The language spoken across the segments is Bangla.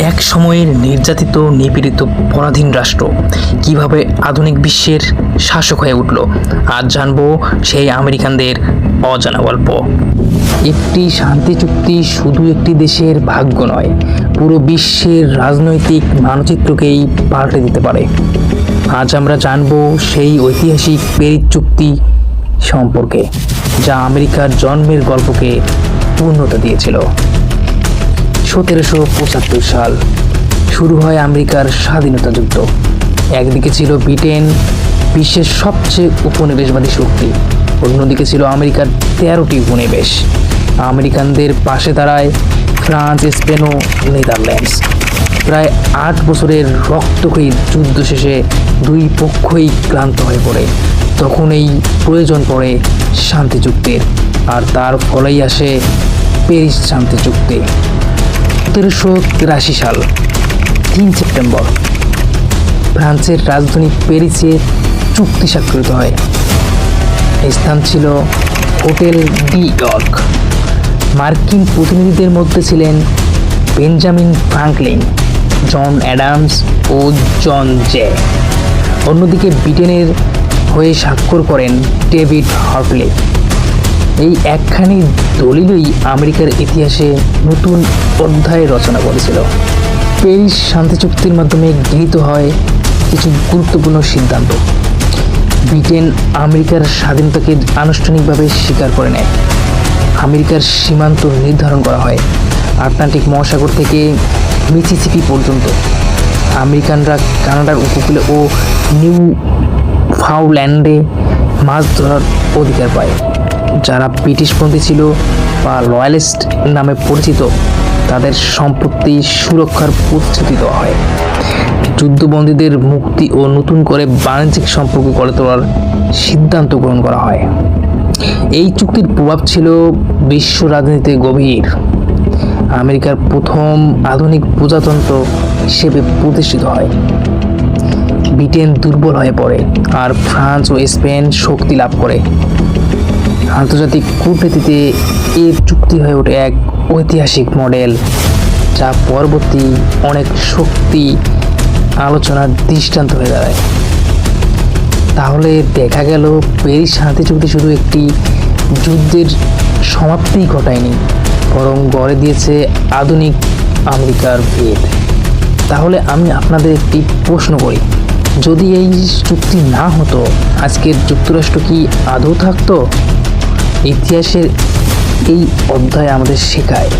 এক সময়ের নির্যাতিত নিপীড়িত পরাধীন রাষ্ট্র কিভাবে আধুনিক বিশ্বের শাসক হয়ে উঠল, আজ জানবো সেই আমেরিকানদের অজানা গল্প। একটি শান্তি চুক্তি শুধু একটি দেশের ভাগ্য নয়, পুরো বিশ্বের রাজনৈতিক মানচিত্রকেই পাল্টে দিতে পারে। আজ আমরা জানবো সেই ঐতিহাসিক প্যারিস চুক্তি সম্পর্কে, যা আমেরিকার জন্মের গল্পকে পূর্ণতা দিয়েছিল। 1775 সাল শুরু হয় আমেরিকার স্বাধীনতা যুদ্ধ। একদিকে ছিল ব্রিটেন, বিশ্বের সবচেয়ে উপনিবেশবাদী শক্তি, অন্যদিকে ছিল আমেরিকার 13টি উপনিবেশ। আমেরিকানদের পাশে দাঁড়ায় ফ্রান্স, স্পেন ও নেদারল্যান্ডস। প্রায় 8 বছরের রক্তক্ষয়ী যুদ্ধ শেষে দুই পক্ষই ক্লান্ত হয়ে পড়ে। তখনই প্রয়োজন পড়ে শান্তি চুক্তির, আর তার ফলেই আসে প্যারিস শান্তি চুক্তি। 1783 সাল 3 সেপ্টেম্বর ফ্রান্সের রাজধানী প্যারিসে চুক্তি স্বাক্ষরিত হয়। স্থান ছিল হোটেল ডি ইয়র্ক। মার্কিন প্রতিনিধিদের মধ্যে ছিলেন বেঞ্জামিন ফ্রাঙ্কলিন, জন অ্যাডামস ও জন জে। অন্যদিকে ব্রিটেনের হয়ে স্বাক্ষর করেন ডেভিড হার্টলি। এই একখানি দলিলই আমেরিকার ইতিহাসে নতুন অধ্যায় রচনা করেছিল। প্যারিস শান্তি চুক্তির মাধ্যমে গৃহীত হয় কিছু গুরুত্বপূর্ণ সিদ্ধান্ত। ব্রিটেন আমেরিকার স্বাধীনতাকে আনুষ্ঠানিকভাবে স্বীকার করে নেয়। আমেরিকার সীমান্ত নির্ধারণ করা হয় আটলান্টিক মহাসাগর থেকে মিসিসিপি পর্যন্ত। আমেরিকানরা কানাডার উপকূলে ও নিউ ফাউল্যান্ডে মাছ ধরার অধিকার পায়। যারা ব্রিটিশপন্থী ছিল বা রয়্যালিস্ট নামে পরিচিত, তাদের সম্পত্তি সুরক্ষার প্রতিশ্রুতি দেওয়া হয়। যুদ্ধবন্দীদের মুক্তি ও নতুন করে বাণিজ্যিক সম্পর্ক গড়ে তোলার সিদ্ধান্ত গ্রহণ করা হয়। এই চুক্তির প্রভাব ছিল বিশ্ব রাজনীতিতে গভীর। আমেরিকার প্রথম আধুনিক প্রজাতন্ত্র হিসেবে প্রতিষ্ঠিত হয়। ব্রিটেন দুর্বল হয়ে পড়ে আর ফ্রান্স ও স্পেন শক্তি লাভ করে। আন্তর্জাতিক কূটনীতিতে এই চুক্তি হয়ে ওঠে এক ঐতিহাসিক মডেল, যা পরবর্তী অনেক শক্তি আলোচনার দৃষ্টান্ত হয়ে দাঁড়ায়। তাহলে দেখা গেল প্যারিস শান্তি চুক্তি শুধু একটি যুদ্ধের সমাপ্তি ঘটায়নি, বরং গড়ে দিয়েছে আধুনিক আমেরিকার ভিত। তাহলে আমি আপনাদের একটি প্রশ্ন করি, যদি এই চুক্তি না হতো, আজকের যুক্তরাষ্ট্র কি আদৌ থাকতো? ইতিহাসের এই অধ্যায় আমাদের শেখায়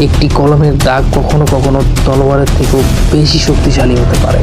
একটি কলমের দাগ কখনো কখনো তলোয়ারের থেকেও বেশি শক্তিশালী হতে পারে।